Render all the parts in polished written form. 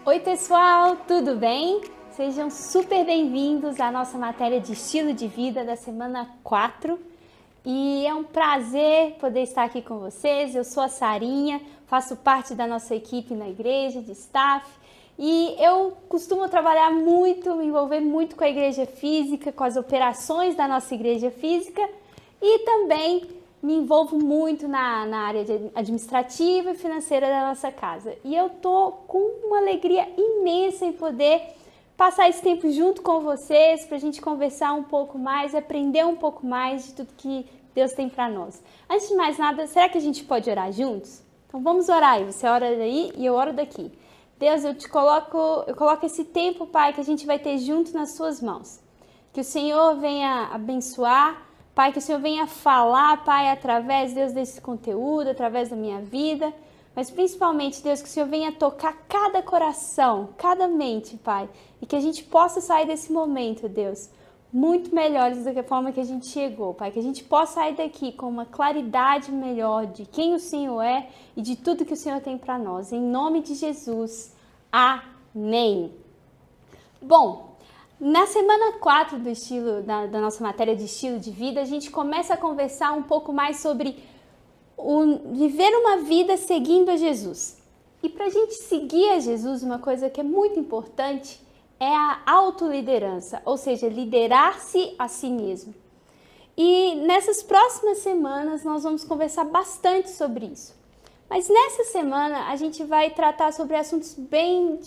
Oi pessoal, tudo bem? Sejam super bem-vindos à nossa matéria de estilo de vida da semana 4 e é um prazer poder estar aqui com vocês. Eu sou a Sarinha, faço parte da nossa equipe na igreja de staff e eu costumo trabalhar muito, me envolver muito com a igreja física, com as operações da nossa igreja física e também me envolvo muito na área administrativa e financeira da nossa casa. E eu tô com uma alegria imensa em poder passar esse tempo junto com vocês, para a gente conversar um pouco mais, aprender um pouco mais de tudo que Deus tem para nós. Antes de mais nada, será que a gente pode orar juntos? Então vamos orar aí, você ora daí e eu oro daqui. Deus, eu coloco esse tempo, Pai, que a gente vai ter junto nas suas mãos. Que o Senhor venha abençoar, Pai, que o Senhor venha falar, Pai, através, Deus, desse conteúdo, através da minha vida, mas principalmente, Deus, que o Senhor venha tocar cada coração, cada mente, Pai, e que a gente possa sair desse momento, Deus, muito melhores do que a forma que a gente chegou, Pai, que a gente possa sair daqui com uma claridade melhor de quem o Senhor é e de tudo que o Senhor tem para nós. Em nome de Jesus, amém. Bom, na semana 4 da nossa matéria de estilo de vida, a gente começa a conversar um pouco mais sobre viver uma vida seguindo a Jesus. E para a gente seguir a Jesus, uma coisa que é muito importante é a autoliderança, ou seja, liderar-se a si mesmo. E nessas próximas semanas nós vamos conversar bastante sobre isso. Mas nessa semana a gente vai tratar sobre assuntos bem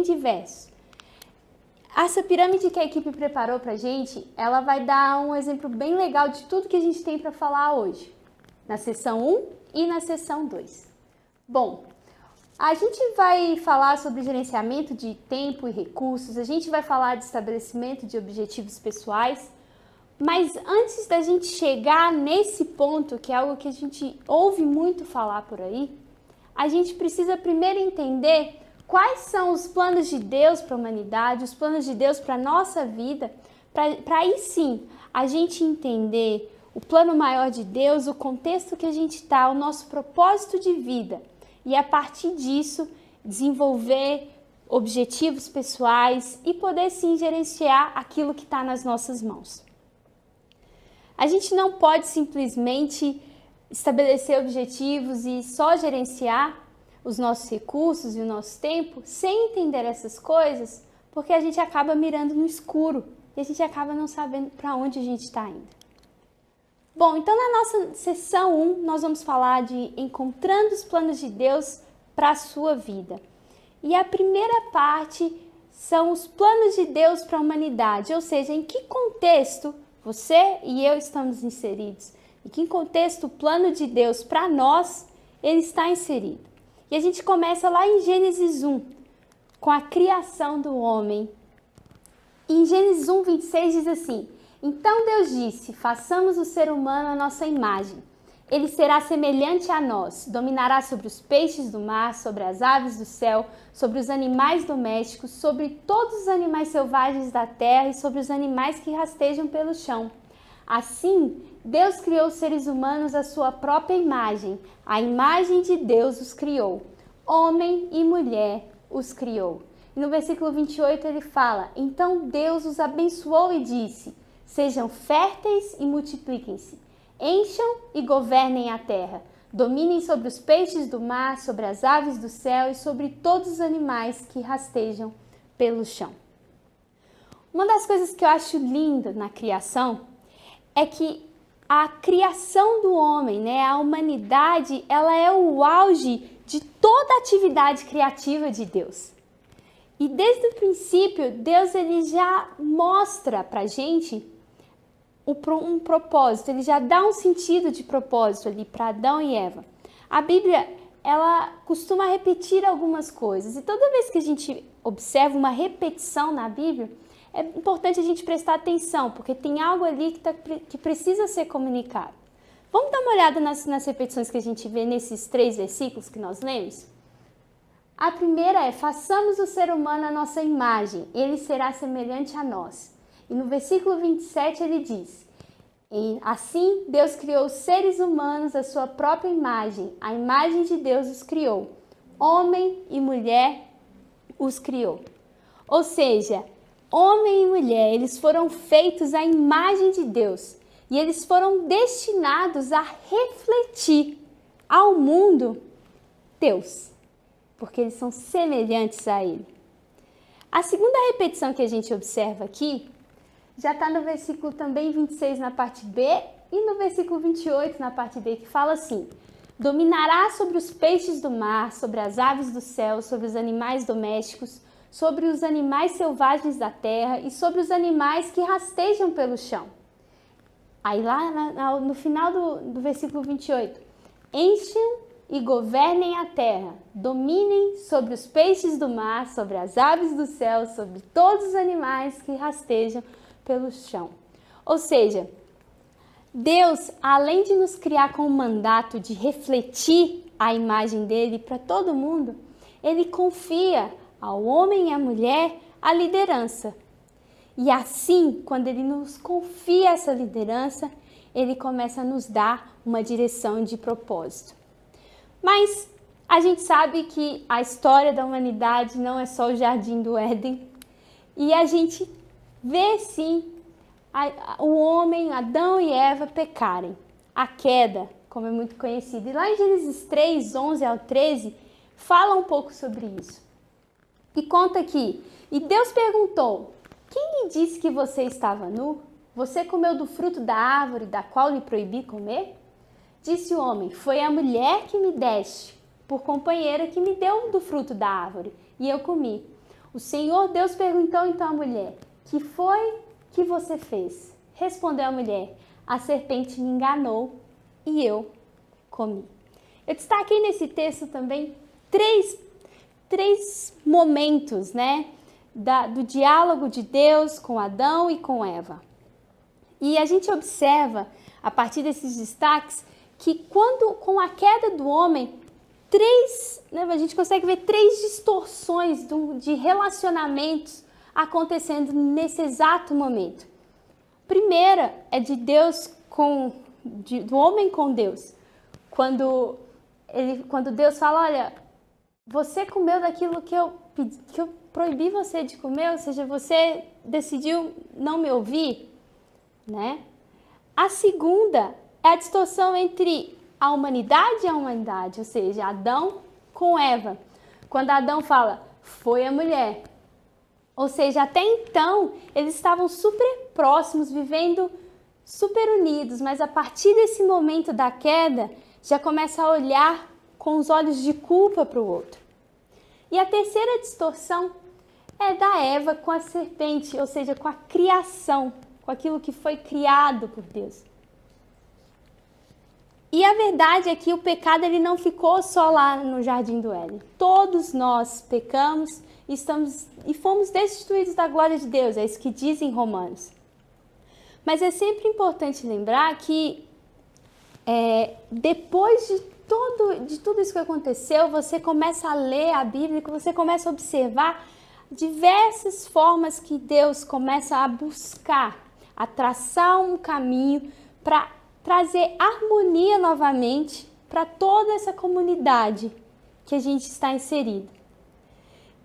diversos. Essa pirâmide que a equipe preparou pra gente, ela vai dar um exemplo bem legal de tudo que a gente tem para falar hoje, na sessão 1 e na sessão 2. Bom, a gente vai falar sobre gerenciamento de tempo e recursos, a gente vai falar de estabelecimento de objetivos pessoais, mas antes da gente chegar nesse ponto, que é algo que a gente ouve muito falar por aí, a gente precisa primeiro entender quais são os planos de Deus para a humanidade, os planos de Deus para a nossa vida, para aí sim a gente entender o plano maior de Deus, o contexto que a gente está, o nosso propósito de vida e a partir disso desenvolver objetivos pessoais e poder sim gerenciar aquilo que está nas nossas mãos. A gente não pode simplesmente estabelecer objetivos e só gerenciar os nossos recursos e o nosso tempo sem entender essas coisas, porque a gente acaba mirando no escuro e a gente acaba não sabendo para onde a gente está indo. Bom, então na nossa sessão 1 nós vamos falar de encontrando os planos de Deus para a sua vida. E a primeira parte são os planos de Deus para a humanidade, ou seja, em que contexto você e eu estamos inseridos, em que contexto o plano de Deus para nós ele está inserido. E a gente começa lá em Gênesis 1, com a criação do homem. Em Gênesis 1, 26 diz assim: Então Deus disse, façamos o ser humano à nossa imagem. Ele será semelhante a nós, dominará sobre os peixes do mar, sobre as aves do céu, sobre os animais domésticos, sobre todos os animais selvagens da terra e sobre os animais que rastejam pelo chão. Assim, Deus criou os seres humanos à sua própria imagem. A imagem de Deus os criou. Homem e mulher os criou. E no versículo 28 ele fala: Então Deus os abençoou e disse: Sejam férteis e multipliquem-se. Encham e governem a terra. Dominem sobre os peixes do mar, sobre as aves do céu e sobre todos os animais que rastejam pelo chão. Uma das coisas que eu acho linda na criação é que a criação do homem, a humanidade, ela é o auge de toda a atividade criativa de Deus. E desde o princípio, Deus ele já mostra pra gente um propósito, ele já dá um sentido de propósito ali para Adão e Eva. A Bíblia, ela costuma repetir algumas coisas e toda vez que a gente observa uma repetição na Bíblia, é importante a gente prestar atenção, porque tem algo ali que precisa ser comunicado. Vamos dar uma olhada nas repetições que a gente vê nesses 3 versículos que nós lemos? A primeira é: façamos o ser humano à nossa imagem, ele será semelhante a nós. E no versículo 27 ele diz: assim Deus criou os seres humanos à sua própria imagem, a imagem de Deus os criou. Homem e mulher os criou. Ou seja, homem e mulher, eles foram feitos à imagem de Deus e eles foram destinados a refletir ao mundo Deus, porque eles são semelhantes a Ele. A segunda repetição que a gente observa aqui já está no versículo também 26 na parte B e no versículo 28 na parte B, que fala assim: dominará sobre os peixes do mar, sobre as aves do céu, sobre os animais domésticos, sobre os animais selvagens da terra e sobre os animais que rastejam pelo chão. Aí lá no final do versículo 28, enchem e governem a terra, dominem sobre os peixes do mar, sobre as aves do céu, sobre todos os animais que rastejam pelo chão. Ou seja, Deus, além de nos criar com o mandato de refletir a imagem dele para todo mundo, ele confia ao homem e à mulher a liderança. E assim, quando ele nos confia essa liderança, ele começa a nos dar uma direção de propósito. Mas a gente sabe que a história da humanidade não é só o Jardim do Éden. E a gente vê sim o homem, Adão e Eva pecarem. A queda, como é muito conhecida. E lá em Gênesis 3, 11 ao 13, fala um pouco sobre isso. E conta aqui: e Deus perguntou: quem lhe disse que você estava nu? Você comeu do fruto da árvore da qual lhe proibi comer? Disse o homem: foi a mulher que me deste por companheira que me deu do fruto da árvore, e eu comi. O Senhor Deus perguntou então à mulher: que foi que você fez? Respondeu a mulher: a serpente me enganou e eu comi. Eu destaquei nesse texto também três momentos, né, do diálogo de Deus com Adão e com Eva. E a gente observa, a partir desses destaques, que com a queda do homem, a gente consegue ver três distorções de relacionamentos acontecendo nesse exato momento. Primeira é de Deus do homem com Deus. Quando Deus fala: olha, você comeu daquilo que eu proibi você de comer, ou seja, você decidiu não me ouvir, né? A segunda é a distorção entre a humanidade e a humanidade, ou seja, Adão com Eva. Quando Adão fala: foi a mulher. Ou seja, até então eles estavam super próximos, vivendo super unidos, mas a partir desse momento da queda, já começa a olhar com os olhos de culpa para o outro. E a terceira distorção é da Eva com a serpente, ou seja, com a criação, com aquilo que foi criado por Deus. E a verdade é que o pecado ele não ficou só lá no Jardim do Éden. Todos nós pecamos e fomos destituídos da glória de Deus, é isso que diz em Romanos. Mas é sempre importante lembrar que depois de tudo isso que aconteceu, você começa a ler a Bíblia, você começa a observar diversas formas que Deus começa a buscar, a traçar um caminho para trazer harmonia novamente para toda essa comunidade que a gente está inserido.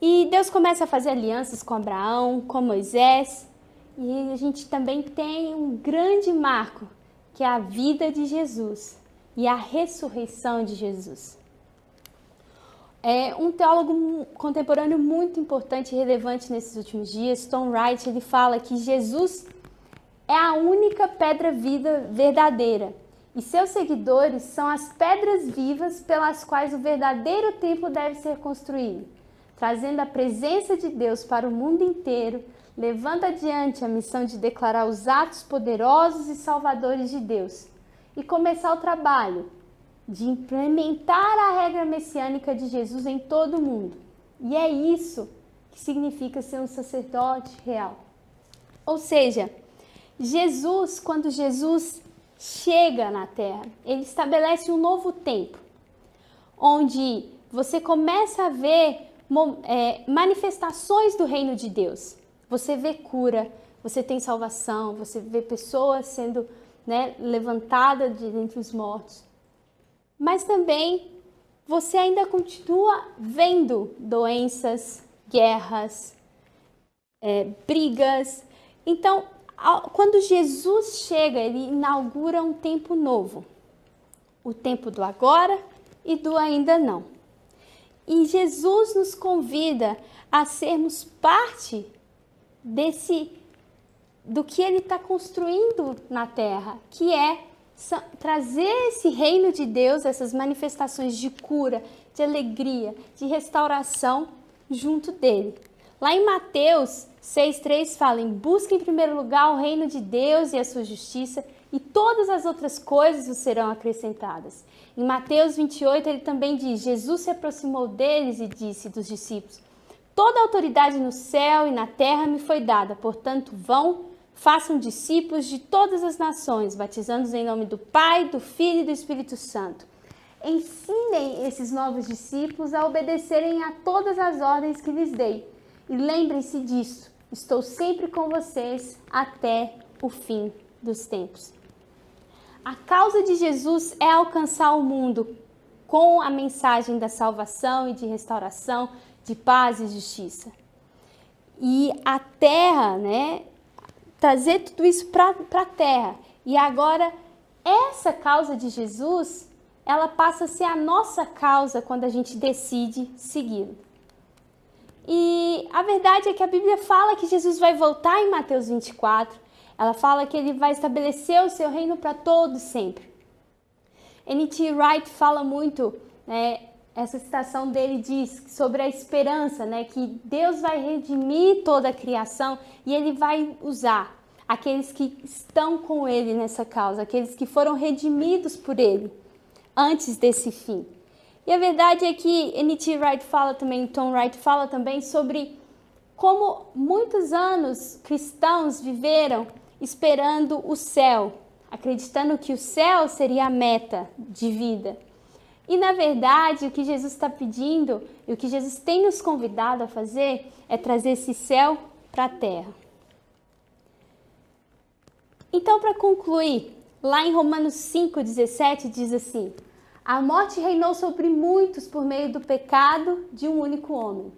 E Deus começa a fazer alianças com Abraão, com Moisés, e a gente também tem um grande marco, que é a vida de Jesus e a ressurreição de Jesus. Um teólogo contemporâneo muito importante e relevante nesses últimos dias, Tom Wright, ele fala que Jesus é a única pedra viva verdadeira e seus seguidores são as pedras vivas pelas quais o verdadeiro templo deve ser construído, trazendo a presença de Deus para o mundo inteiro, levando adiante a missão de declarar os atos poderosos e salvadores de Deus e começar o trabalho de implementar a regra messiânica de Jesus em todo o mundo. E é isso que significa ser um sacerdote real. Ou seja, quando Jesus chega na Terra, ele estabelece um novo tempo, onde você começa a ver manifestações do reino de Deus. Você vê cura, você tem salvação, você vê pessoas sendo levantadas de entre os mortos. Mas também você ainda continua vendo doenças, guerras, brigas. Então, quando Jesus chega, ele inaugura um tempo novo. O tempo do agora e do ainda não. E Jesus nos convida a sermos parte do que ele está construindo na terra, que é trazer esse reino de Deus, essas manifestações de cura, de alegria, de restauração junto dele. Lá em Mateus 6,3 fala: busque em primeiro lugar o reino de Deus e a sua justiça, e todas as outras coisas vos serão acrescentadas. Em Mateus 28 ele também diz: Jesus se aproximou deles e disse dos discípulos: toda a autoridade no céu e na terra me foi dada, portanto vão, façam discípulos de todas as nações, batizando-os em nome do Pai, do Filho e do Espírito Santo. Ensinem esses novos discípulos a obedecerem a todas as ordens que lhes dei. E lembrem-se disso, estou sempre com vocês até o fim dos tempos. A causa de Jesus é alcançar o mundo com a mensagem da salvação e de restauração, de paz e justiça. E a terra, trazer tudo isso para a terra. E agora, essa causa de Jesus, ela passa a ser a nossa causa quando a gente decide segui-lo. E a verdade é que a Bíblia fala que Jesus vai voltar em Mateus 24. Ela fala que ele vai estabelecer o seu reino para todos sempre. N.T. Wright fala muito, essa citação dele diz sobre a esperança, que Deus vai redimir toda a criação e ele vai usar aqueles que estão com ele nessa causa, aqueles que foram redimidos por ele antes desse fim. E a verdade é que N.T. Wright fala também, Tom Wright fala também sobre como muitos anos cristãos viveram esperando o céu, acreditando que o céu seria a meta de vida. E na verdade, o que Jesus está pedindo e o que Jesus tem nos convidado a fazer é trazer esse céu para a terra. Então, para concluir, lá em Romanos 5,17 diz assim: a morte reinou sobre muitos por meio do pecado de um único homem.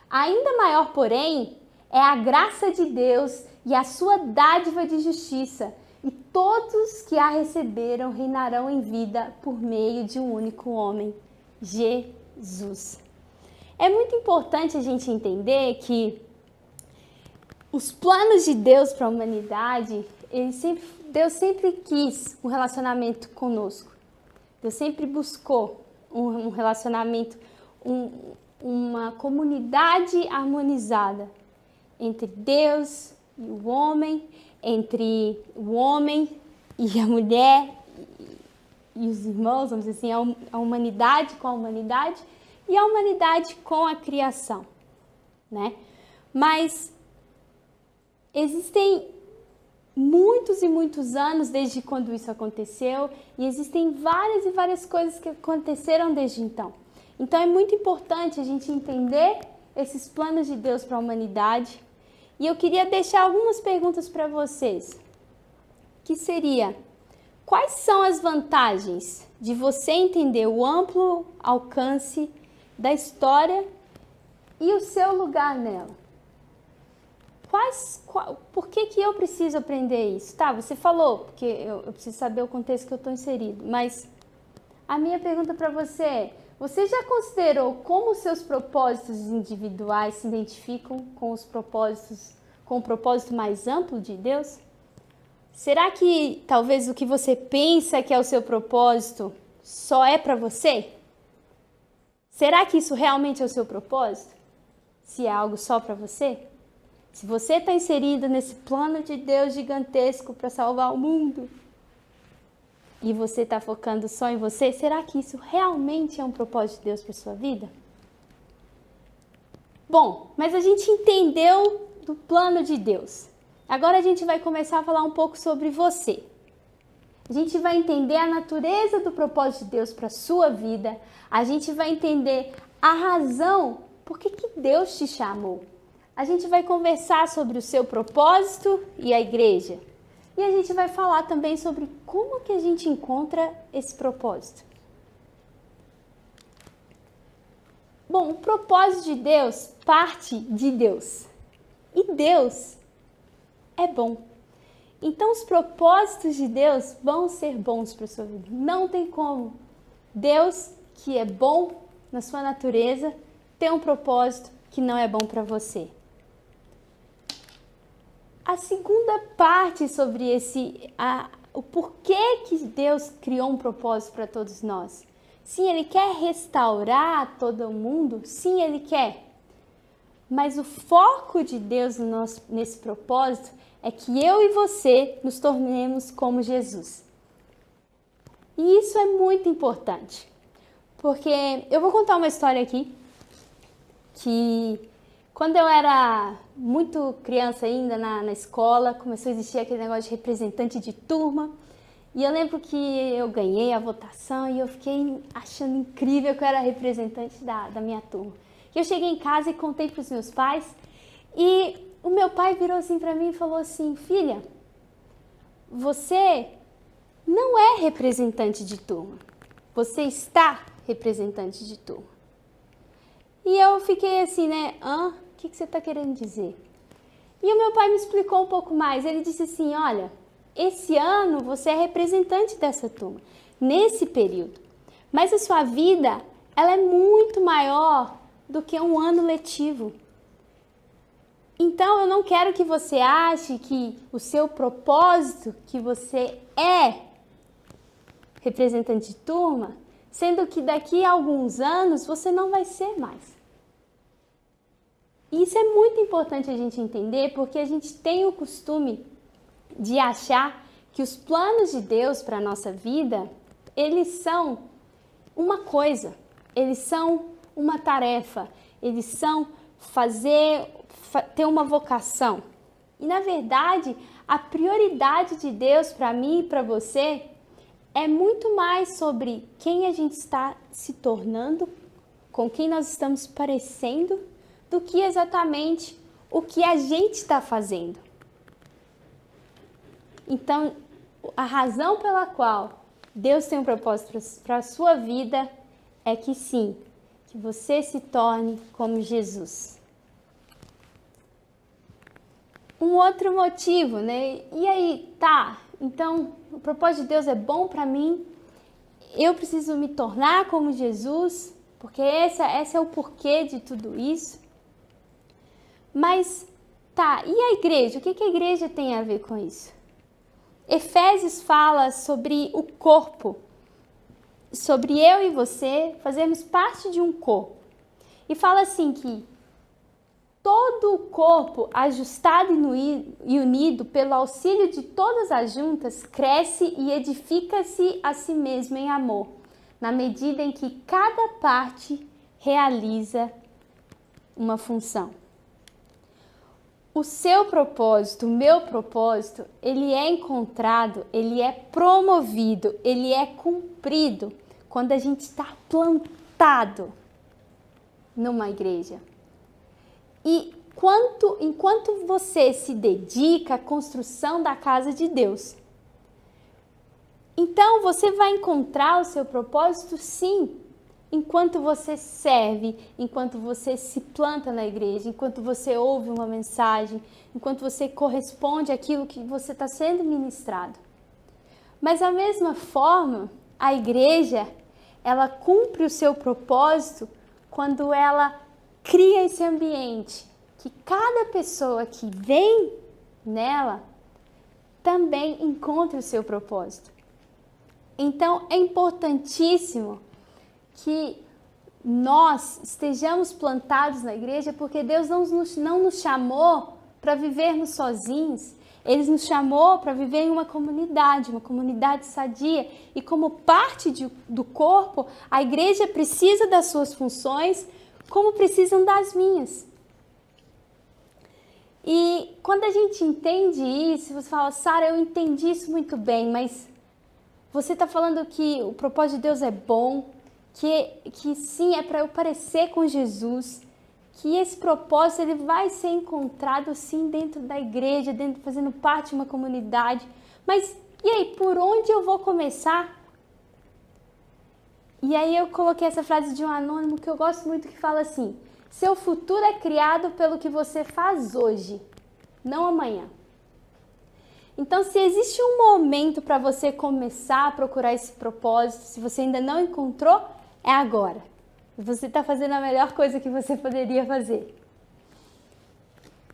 Ainda maior, porém, é a graça de Deus e a sua dádiva de justiça, e todos que a receberam reinarão em vida por meio de um único homem, Jesus. É muito importante a gente entender que os planos de Deus para a humanidade, Deus sempre quis um relacionamento conosco. Deus sempre buscou um relacionamento, uma comunidade harmonizada entre Deus e o homem, entre o homem e a mulher e os irmãos, vamos dizer assim, a humanidade com a humanidade e a humanidade com a criação, Mas existem muitos e muitos anos desde quando isso aconteceu e existem várias e várias coisas que aconteceram desde então. Então é muito importante a gente entender esses planos de Deus para a humanidade. E eu queria deixar algumas perguntas para vocês, que seria: quais são as vantagens de você entender o amplo alcance da história e o seu lugar nela? Por que eu preciso aprender isso? Tá, você falou, porque eu preciso saber o contexto que eu estou inserido, mas a minha pergunta para você é: você já considerou como os seus propósitos individuais se identificam com o propósito mais amplo de Deus? Será que talvez o que você pensa que é o seu propósito só é para você? Será que isso realmente é o seu propósito? Se é algo só para você? Se você está inserido nesse plano de Deus gigantesco para salvar o mundo e você está focando só em você, será que isso realmente é um propósito de Deus para sua vida? Bom, mas a gente entendeu do plano de Deus. Agora a gente vai começar a falar um pouco sobre você. A gente vai entender a natureza do propósito de Deus para a sua vida. A gente vai entender a razão por que Deus te chamou. A gente vai conversar sobre o seu propósito e a igreja. E a gente vai falar também sobre como que a gente encontra esse propósito. Bom, o propósito de Deus parte de Deus. E Deus é bom. Então, os propósitos de Deus vão ser bons para a sua vida. Não tem como Deus, que é bom na sua natureza, ter um propósito que não é bom para você. A segunda parte sobre o porquê que Deus criou um propósito para todos nós. Sim, Ele quer restaurar todo mundo. Sim, Ele quer. Mas o foco de Deus nesse propósito é que eu e você nos tornemos como Jesus. E isso é muito importante. Porque eu vou contar uma história aqui que quando eu era muito criança ainda na escola, começou a existir aquele negócio de representante de turma. E eu lembro que eu ganhei a votação e eu fiquei achando incrível que eu era representante da minha turma. E eu cheguei em casa e contei para os meus pais e o meu pai virou assim para mim e falou assim: filha, você não é representante de turma, você está representante de turma. E eu fiquei assim, né? O que você está querendo dizer? E o meu pai me explicou um pouco mais. Ele disse assim: olha, esse ano você é representante dessa turma, nesse período. Mas a sua vida, ela é muito maior do que um ano letivo. Então, eu não quero que você ache que o seu propósito, que você é representante de turma, sendo que daqui a alguns anos você não vai ser mais. E isso é muito importante a gente entender, porque a gente tem o costume de achar que os planos de Deus para a nossa vida, eles são uma coisa, eles são uma tarefa, eles são ter uma vocação. E na verdade, a prioridade de Deus para mim e para você é muito mais sobre quem a gente está se tornando, com quem nós estamos parecendo, do que exatamente o que a gente está fazendo. Então, a razão pela qual Deus tem um propósito para a sua vida é que sim, que você se torne como Jesus. Um outro motivo, né? E aí, tá, então o propósito de Deus é bom para mim, eu preciso me tornar como Jesus, porque esse é o porquê de tudo isso. Mas, tá, e a igreja? O que a igreja tem a ver com isso? Efésios fala sobre o corpo, sobre eu e você fazermos parte de um corpo. E fala assim que todo o corpo, ajustado e unido pelo auxílio de todas as juntas, cresce e edifica-se a si mesmo em amor, na medida em que cada parte realiza uma função. O seu propósito, o meu propósito, ele é encontrado, ele é promovido, ele é cumprido quando a gente está plantado numa igreja. E enquanto você se dedica à construção da casa de Deus, então você vai encontrar o seu propósito, sim, enquanto você serve, enquanto você se planta na igreja, enquanto você ouve uma mensagem, enquanto você corresponde àquilo que você está sendo ministrado. Mas da mesma forma, a igreja, ela cumpre o seu propósito quando ela cria esse ambiente que cada pessoa que vem nela também encontra o seu propósito. Então, é importantíssimo que nós estejamos plantados na igreja, porque Deus não nos chamou para vivermos sozinhos. Ele nos chamou para viver em uma comunidade sadia. E como parte do corpo, a igreja precisa das suas funções, como precisam das minhas. E quando a gente entende isso, você fala: Sara, eu entendi isso muito bem, mas você está falando que o propósito de Deus é bom, que sim, é para eu parecer com Jesus, que esse propósito ele vai ser encontrado sim dentro da igreja, fazendo parte de uma comunidade. Mas e aí, por onde eu vou começar? E aí eu coloquei essa frase de um anônimo que eu gosto muito, que fala assim: seu futuro é criado pelo que você faz hoje, não amanhã. Então, se existe um momento para você começar a procurar esse propósito, se você ainda não encontrou, é agora. Você está fazendo a melhor coisa que você poderia fazer.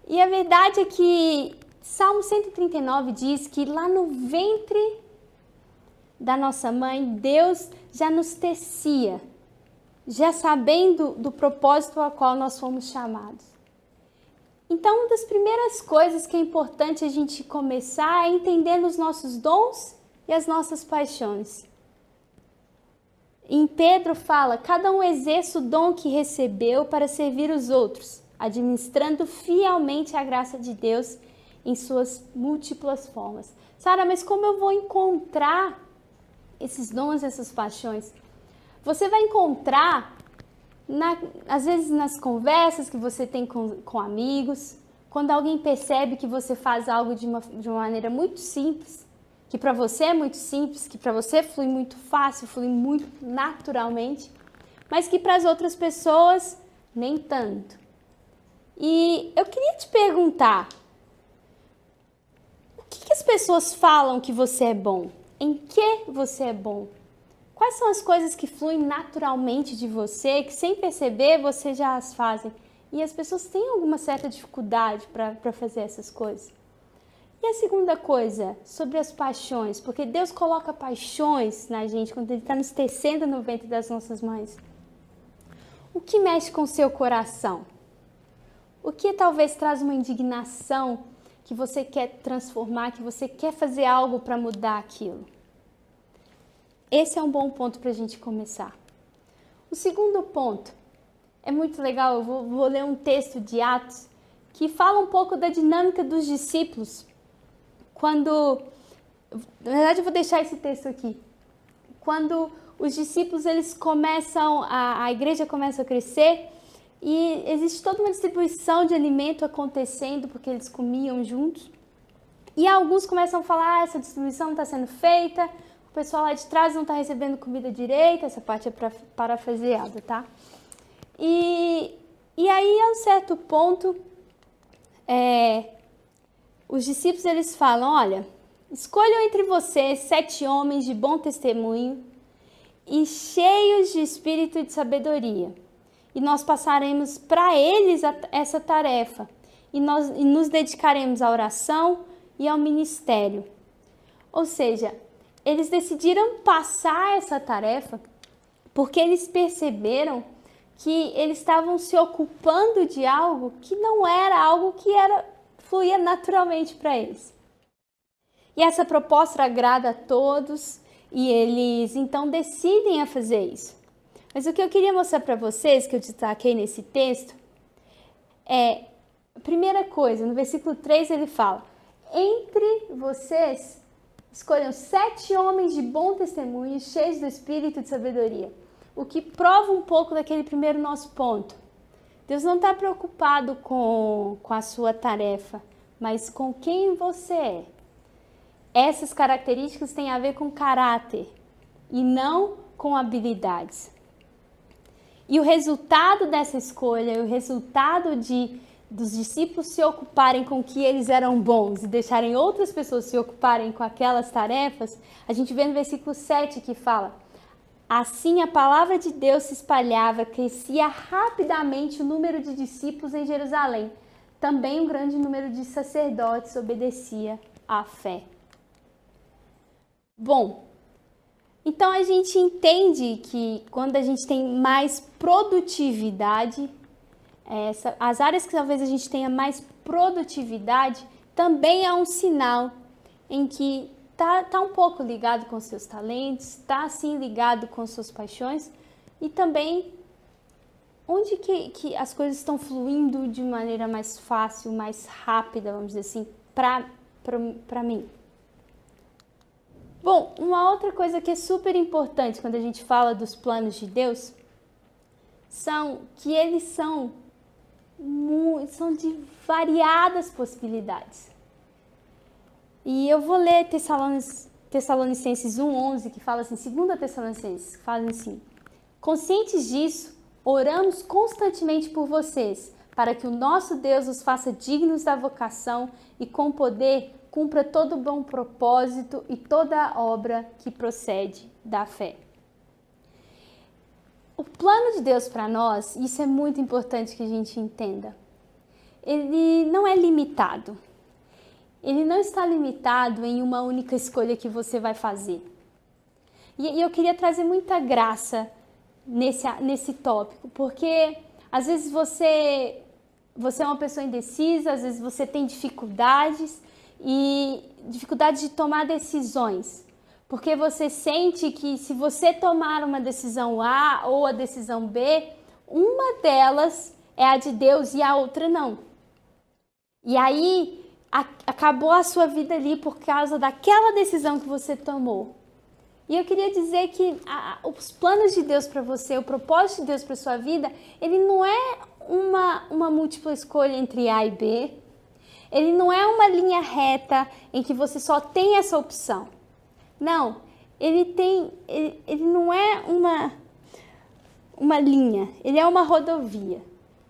E a verdade é que Salmo 139 diz que lá no ventre da nossa mãe, Deus já nos tecia, já sabendo do propósito ao qual nós fomos chamados. Então, uma das primeiras coisas que é importante a gente começar é entender os nossos dons e as nossas paixões. Em Pedro fala: cada um exerce o dom que recebeu para servir os outros, administrando fielmente a graça de Deus em suas múltiplas formas. Sara, mas como eu vou encontrar esses dons, essas paixões? Você vai encontrar às vezes nas conversas que você tem com amigos, quando alguém percebe que você faz algo de uma maneira muito simples, que para você é muito simples, que para você flui muito fácil, flui muito naturalmente, mas que para as outras pessoas nem tanto. E eu queria te perguntar, o que as pessoas falam que você é bom? Em que você é bom? Quais são as coisas que fluem naturalmente de você, que sem perceber você já as fazem? E as pessoas têm alguma certa dificuldade para fazer essas coisas. E a segunda coisa, sobre as paixões, porque Deus coloca paixões na gente quando Ele está nos tecendo no ventre das nossas mães. O que mexe com o seu coração? O que talvez traz uma indignação que você quer transformar, que você quer fazer algo para mudar aquilo? Esse é um bom ponto para a gente começar. O segundo ponto é muito legal, eu vou ler um texto de Atos que fala um pouco da dinâmica dos discípulos. Na verdade eu vou deixar esse texto aqui. Quando os discípulos eles começam, a igreja começa a crescer e existe toda uma distribuição de alimento acontecendo porque eles comiam juntos. E alguns começam a falar: essa distribuição não está sendo feita, o pessoal lá de trás não está recebendo comida direita. Essa parte é parafraseada, tá? E aí, a um certo ponto, os discípulos eles falam: olha, escolham entre vocês 7 homens de bom testemunho e cheios de espírito e de sabedoria, e nós passaremos para eles essa tarefa, e nos dedicaremos à oração e ao ministério. Ou seja, eles decidiram passar essa tarefa porque eles perceberam que eles estavam se ocupando de algo que não era algo que fluía naturalmente para eles. E essa proposta agrada a todos e eles então decidem a fazer isso. Mas o que eu queria mostrar para vocês, que eu destaquei nesse texto, é a primeira coisa. No versículo 3 ele fala: entre vocês escolham 7 homens de bom testemunho, cheios do espírito e de sabedoria. O que prova um pouco daquele primeiro nosso ponto. Deus não está preocupado com a sua tarefa, mas com quem você é. Essas características têm a ver com caráter e não com habilidades. E o resultado dessa escolha, o resultado dos discípulos se ocuparem com o que eles eram bons e deixarem outras pessoas se ocuparem com aquelas tarefas, a gente vê no versículo 7 que fala: assim a palavra de Deus se espalhava, crescia rapidamente o número de discípulos em Jerusalém. Também um grande número de sacerdotes obedecia à fé. Bom, então a gente entende que quando a gente tem mais produtividade, as áreas que talvez a gente tenha mais produtividade, também é um sinal em que tá um pouco ligado com seus talentos, está assim ligado com suas paixões e também onde que as coisas estão fluindo de maneira mais fácil, mais rápida, vamos dizer assim, para mim. Bom, uma outra coisa que é super importante quando a gente fala dos planos de Deus são que eles são de variadas possibilidades. E eu vou ler Tessalonicenses 1:11, que fala assim, 2 Tessalonicenses, que fala assim: Conscientes disso, oramos constantemente por vocês, para que o nosso Deus os faça dignos da vocação e com poder cumpra todo o bom propósito e toda a obra que procede da fé. O plano de Deus para nós, isso é muito importante que a gente entenda, ele não é limitado. Ele não está limitado em uma única escolha que você vai fazer. E eu queria trazer muita graça nesse tópico, porque às vezes você é uma pessoa indecisa, às vezes você tem dificuldades de tomar decisões, porque você sente que se você tomar uma decisão A ou a decisão B, uma delas é a de Deus e a outra não. E aí acabou a sua vida ali por causa daquela decisão que você tomou. E eu queria dizer que os planos de Deus para você, o propósito de Deus para sua vida, ele não é uma múltipla escolha entre A e B. Ele não é uma linha reta em que você só tem essa opção. Não, ele não é uma linha, ele é uma rodovia.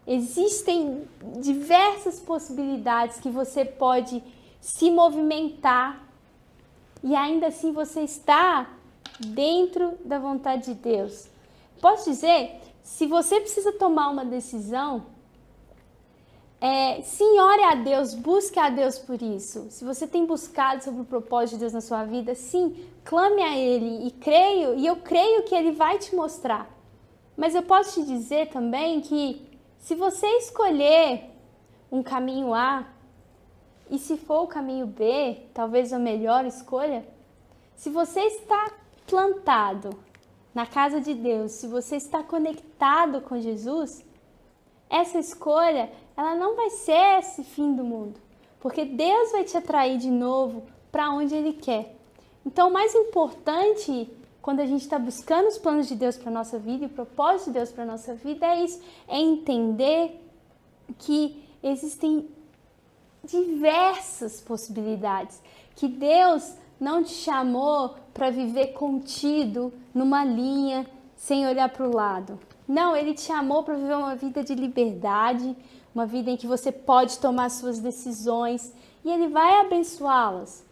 Existem diversas possibilidades que você pode se movimentar e ainda assim você está dentro da vontade de Deus. Posso dizer, se você precisa tomar uma decisão, sim, ore a Deus, busque a Deus por isso. Se você tem buscado sobre o propósito de Deus na sua vida, sim, clame a Ele e eu creio que Ele vai te mostrar. Mas eu posso te dizer também que se você escolher um caminho A e se for o caminho B, talvez a melhor escolha, se você está plantado na casa de Deus, se você está conectado com Jesus, essa escolha, ela não vai ser esse fim do mundo, porque Deus vai te atrair de novo para onde Ele quer. Então, o mais importante quando a gente está buscando os planos de Deus para a nossa vida e o propósito de Deus para a nossa vida é isso, é entender que existem diversas possibilidades, que Deus não te chamou para viver contido numa linha sem olhar para o lado. Não, Ele te chamou para viver uma vida de liberdade, uma vida em que você pode tomar suas decisões e Ele vai abençoá-las.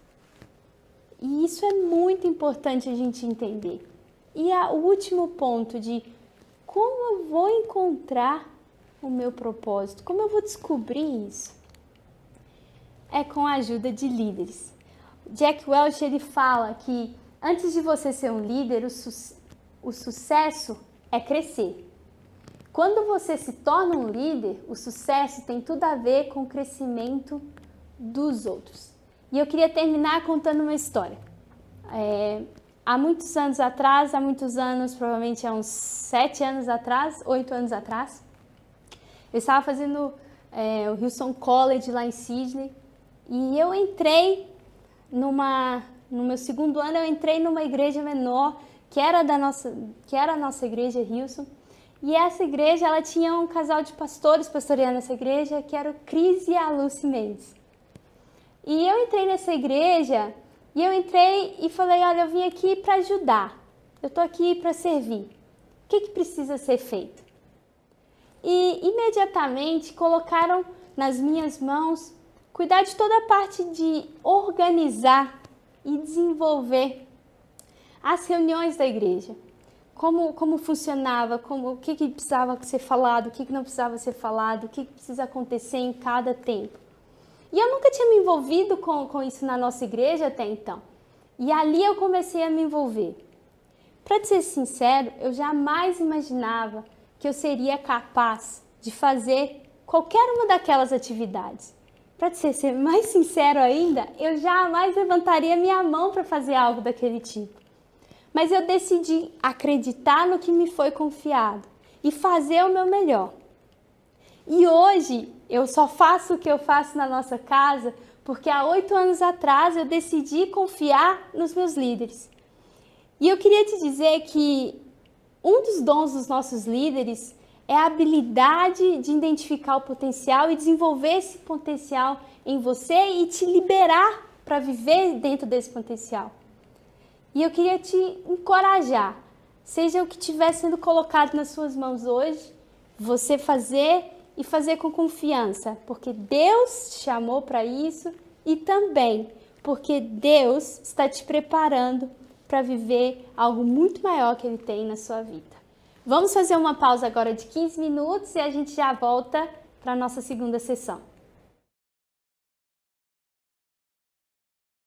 E isso é muito importante a gente entender. E o último ponto de como eu vou encontrar o meu propósito, como eu vou descobrir isso, é com a ajuda de líderes. Jack Welch, ele fala que antes de você ser um líder, o sucesso é crescer. Quando você se torna um líder, o sucesso tem tudo a ver com o crescimento dos outros. E eu queria terminar contando uma história. Há muitos anos atrás, provavelmente há uns 7 anos atrás, 8 anos atrás, eu estava fazendo o Hillsong College lá em Sydney e eu entrei no meu segundo ano, eu entrei numa igreja menor que era a nossa igreja Hillsong. E essa igreja, ela tinha um casal de pastores pastoreando essa igreja, que era o Cris e a Lucy Mendes. E eu entrei nessa igreja, e falei, olha, eu vim aqui para ajudar, eu estou aqui para servir. O que precisa ser feito? E imediatamente colocaram nas minhas mãos cuidar de toda a parte de organizar e desenvolver as reuniões da igreja. Como funcionava, o que precisava ser falado, o que não precisava ser falado, o que precisa acontecer em cada tempo. E eu nunca tinha me envolvido com isso na nossa igreja até então. E ali eu comecei a me envolver. Para ser sincero, eu jamais imaginava que eu seria capaz de fazer qualquer uma daquelas atividades. Para ser mais sincero ainda, eu jamais levantaria minha mão para fazer algo daquele tipo. Mas eu decidi acreditar no que me foi confiado e fazer o meu melhor. E hoje eu só faço o que eu faço na nossa casa porque há 8 anos atrás eu decidi confiar nos meus líderes. E eu queria te dizer que um dos dons dos nossos líderes é a habilidade de identificar o potencial e desenvolver esse potencial em você e te liberar para viver dentro desse potencial. E eu queria te encorajar seja o que estiver sendo colocado nas suas mãos hoje, você fazer e fazer com confiança, porque Deus te chamou para isso e também porque Deus está te preparando para viver algo muito maior que Ele tem na sua vida. Vamos fazer uma pausa agora de 15 minutos e a gente já volta para a nossa segunda sessão.